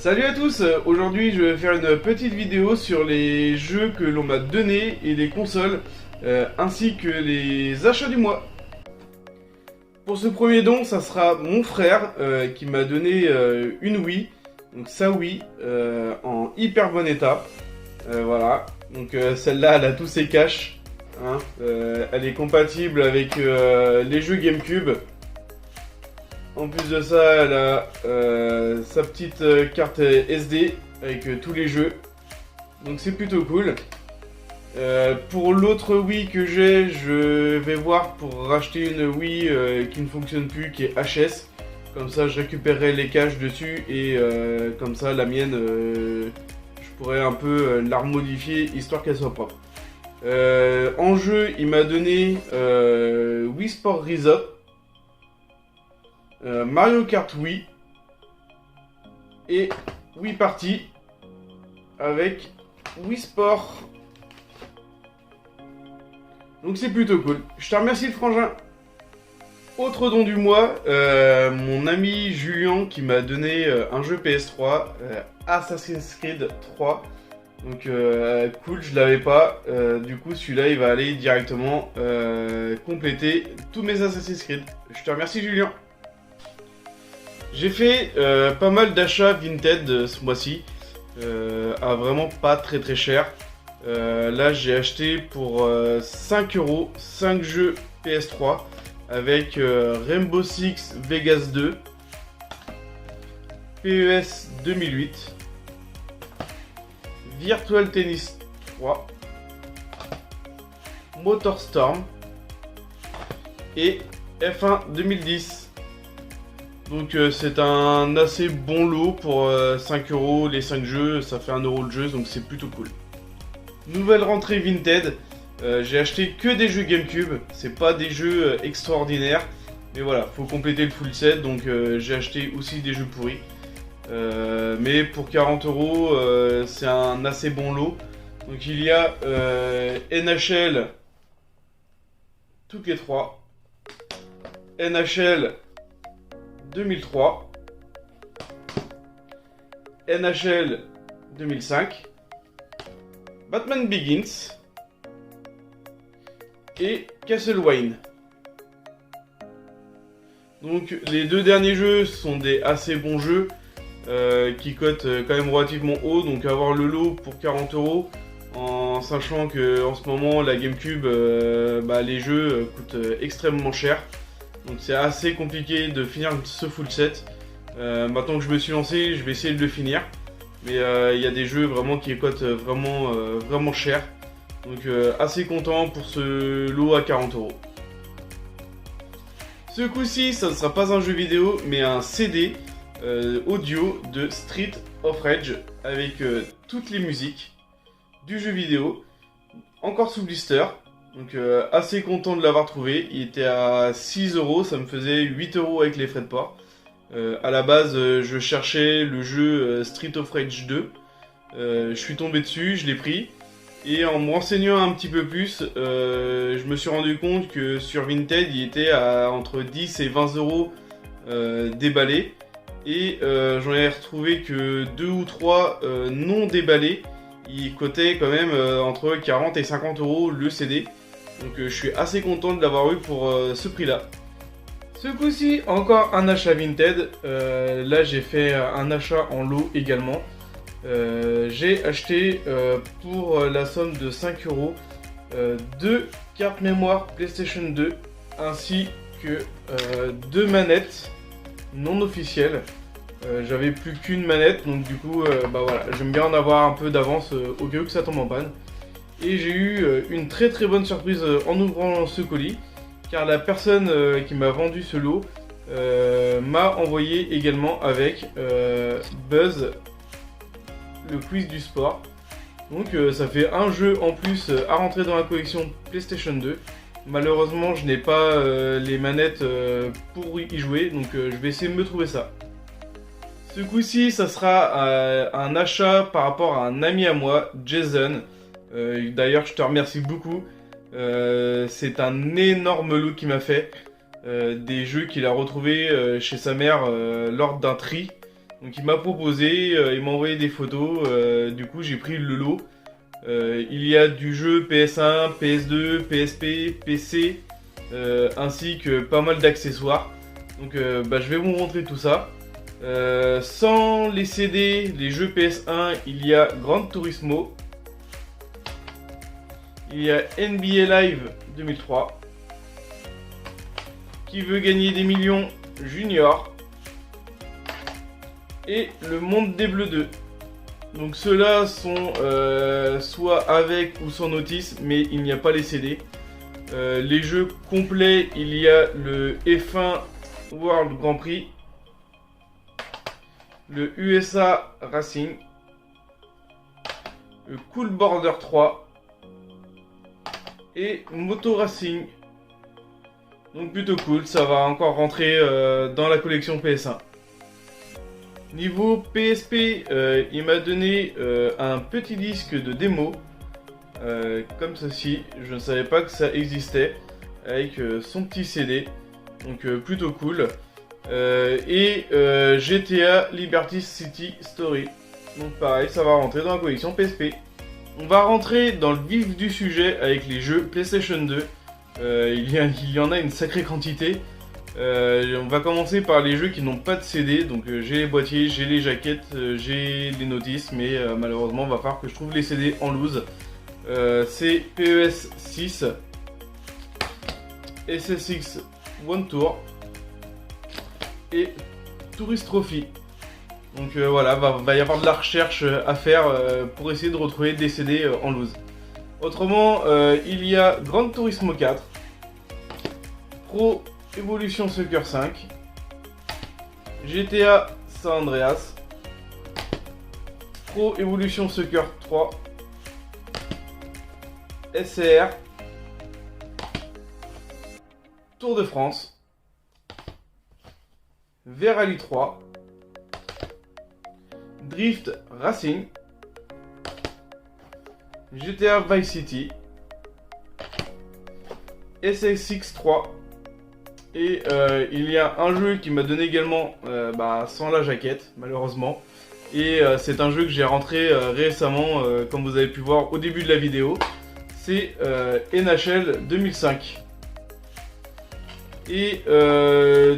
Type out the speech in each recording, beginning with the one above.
Salut à tous, aujourd'hui je vais faire une petite vidéo sur les jeux que l'on m'a donnés et les consoles, ainsi que les achats du mois. Pour ce premier don, ça sera mon frère qui m'a donné une Wii, donc sa Wii, en hyper bon état. Voilà, donc celle-là elle a tous ses caches, hein. Elle est compatible avec les jeux GameCube. En plus de ça, elle a sa petite carte SD avec tous les jeux. Donc c'est plutôt cool. Pour l'autre Wii que j'ai, je vais voir pour racheter une Wii qui ne fonctionne plus, qui est HS. Comme ça, je récupérerai les caches dessus et comme ça, la mienne, je pourrais un peu la remodifier histoire qu'elle soit propre. En jeu, il m'a donné Wii Sport Resort. Mario Kart Wii et Wii Party avec Wii Sport. Donc c'est plutôt cool. Je te remercie le frangin. Autre don du mois, mon ami Julien qui m'a donné un jeu PS3, Assassin's Creed 3. Donc cool, je l'avais pas. Du coup celui-là il va aller directement compléter tous mes Assassin's Creed. Je te remercie Julien. J'ai fait pas mal d'achats Vinted ce mois-ci, à vraiment pas très cher. Là j'ai acheté pour 5 € 5 jeux PS3 avec Rainbow Six Vegas 2, PES 2008, Virtual Tennis 3, Motorstorm et F1 2010. Donc c'est un assez bon lot pour 5 € les 5 jeux, ça fait 1 € le jeu, donc c'est plutôt cool. Nouvelle rentrée Vinted, j'ai acheté que des jeux GameCube, c'est pas des jeux extraordinaires, mais voilà, faut compléter le full set, donc j'ai acheté aussi des jeux pourris. Mais pour 40 €, c'est un assez bon lot. Donc il y a NHL, toutes les 3, NHL 2003, NHL 2005, Batman Begins et Castlevania. Donc les deux derniers jeux sont des assez bons jeux qui cotent quand même relativement haut, donc avoir le lot pour 40 € en sachant que en ce moment la GameCube, les jeux coûtent extrêmement cher. Donc c'est assez compliqué de finir ce full set. Maintenant que je me suis lancé, je vais essayer de le finir. Mais il y a des jeux vraiment qui cotent vraiment cher. Donc assez content pour ce lot à 40 €. Ce coup-ci, ça ne sera pas un jeu vidéo, mais un CD audio de Street of Rage avec toutes les musiques du jeu vidéo. Encore sous blister. Donc assez content de l'avoir trouvé, il était à 6 €, ça me faisait 8 € avec les frais de port. À la base, je cherchais le jeu Street of Rage 2, je suis tombé dessus, je l'ai pris. Et en me renseignant un petit peu plus, je me suis rendu compte que sur Vinted, il était à entre 10 et 20 € déballé. Et j'en ai retrouvé que 2 ou 3 non déballés. Il cotait quand même entre 40 et 50 € le CD. Donc je suis assez content de l'avoir eu pour ce prix là. Ce coup-ci encore un achat Vinted. Là j'ai fait un achat en lot également. J'ai acheté pour la somme de 5 € 2 cartes mémoire PlayStation 2 ainsi que 2 manettes non officielles. J'avais plus qu'une manette, donc du coup voilà, j'aime bien en avoir un peu d'avance au cas où que ça tombe en panne. Et j'ai eu une très bonne surprise en ouvrant ce colis, car la personne qui m'a vendu ce lot m'a envoyé également avec Buzz, le quiz du sport. Donc ça fait un jeu en plus à rentrer dans la collection PlayStation 2. Malheureusement je n'ai pas les manettes pour y jouer, donc je vais essayer de me trouver ça. Ce coup-ci ça sera un achat par rapport à un ami à moi, Jason. D'ailleurs je te remercie beaucoup, c'est un énorme lot qu'il m'a fait, des jeux qu'il a retrouvés chez sa mère lors d'un tri. Donc il m'a proposé, il m'a envoyé des photos, du coup j'ai pris le lot. Il y a du jeu PS1, PS2, PSP, PC, ainsi que pas mal d'accessoires. Donc je vais vous montrer tout ça. Sans les CD, les jeux PS1, il y a Gran Turismo. Il y a NBA Live 2003. Qui veut gagner des millions Junior. Et le Monde des Bleus 2. Donc ceux-là sont soit avec ou sans notice, mais il n'y a pas les CD. Les jeux complets, il y a le F1 World Grand Prix, le USA Racing, le Cool Border 3 et Moto Racing. Donc plutôt cool, ça va encore rentrer dans la collection PS1. Niveau PSP, il m'a donné un petit disque de démo, comme ceci. Je ne savais pas que ça existait, avec son petit CD, donc plutôt cool. Et GTA Liberty City Story, donc pareil, ça va rentrer dans la collection PSP. On va rentrer dans le vif du sujet avec les jeux PlayStation 2. Il y en a une sacrée quantité. On va commencer par les jeux qui n'ont pas de CD. Donc j'ai les boîtiers, j'ai les jaquettes, j'ai les notices, mais malheureusement il va falloir que je trouve les CD en loose. C'est PES 6, SSX One Tour et Tourist Trophy. Donc voilà, va y avoir de la recherche à faire pour essayer de retrouver des CD en loose. Autrement, il y a Gran Turismo 4, Pro Evolution Soccer 5, GTA San Andreas, Pro Evolution Soccer 3, SCR, Tour de France, V-Rally 3, Drift Racing, GTA Vice City, SSX 3, et il y a un jeu qui m'a donné également sans la jaquette malheureusement, et c'est un jeu que j'ai rentré récemment comme vous avez pu voir au début de la vidéo. C'est NHL 2005. Et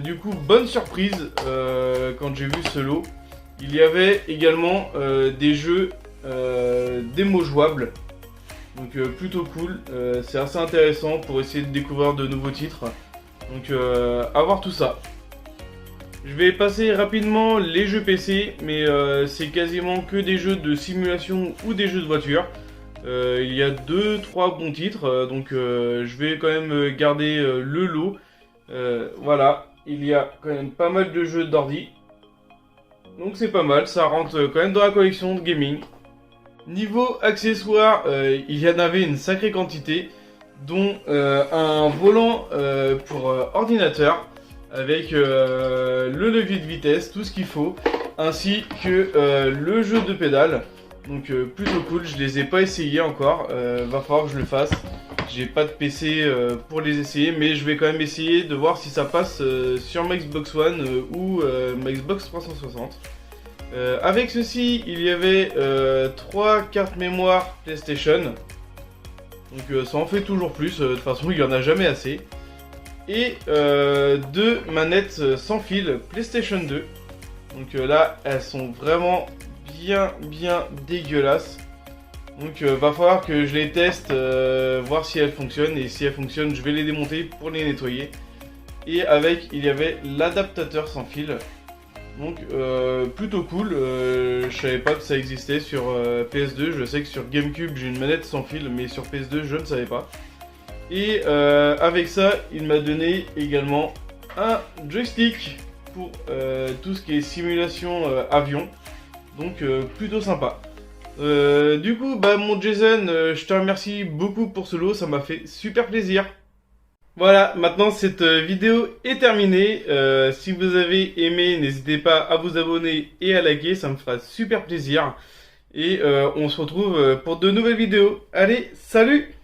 du coup bonne surprise quand j'ai vu ce lot, il y avait également des jeux démo jouables. Donc plutôt cool, c'est assez intéressant pour essayer de découvrir de nouveaux titres. Donc à voir tout ça. Je vais passer rapidement les jeux PC, mais c'est quasiment que des jeux de simulation ou des jeux de voiture. Il y a 2-3 bons titres, donc je vais quand même garder le lot. Voilà, il y a quand même pas mal de jeux d'ordi. Donc c'est pas mal, ça rentre quand même dans la collection de gaming. Niveau accessoires, il y en avait une sacrée quantité, dont un volant pour ordinateur, avec le levier de vitesse, tout ce qu'il faut, ainsi que le jeu de pédales. Donc plutôt cool, je les ai pas essayés encore, va falloir que je le fasse. J'ai pas de PC pour les essayer, mais je vais quand même essayer de voir si ça passe sur ma Xbox One ou ma Xbox 360. Avec ceci, il y avait 3 cartes mémoire PlayStation. Donc ça en fait toujours plus, de toute façon il n'y en a jamais assez. Et 2 manettes sans fil PlayStation 2. Donc là, elles sont vraiment bien dégueulasses. Donc va falloir que je les teste, voir si elles fonctionnent. Et si elles fonctionnent, je vais les démonter pour les nettoyer. Et avec, il y avait l'adaptateur sans fil. Donc plutôt cool, je savais pas que ça existait sur PS2, je sais que sur GameCube j'ai une manette sans fil, mais sur PS2 je ne savais pas. Et avec ça, il m'a donné également un joystick pour tout ce qui est simulation avion, donc plutôt sympa. Du coup, mon Jason, je te remercie beaucoup pour ce lot, ça m'a fait super plaisir. Voilà, maintenant cette vidéo est terminée. Si vous avez aimé, n'hésitez pas à vous abonner et à liker, ça me fera super plaisir. Et on se retrouve pour de nouvelles vidéos. Allez, salut!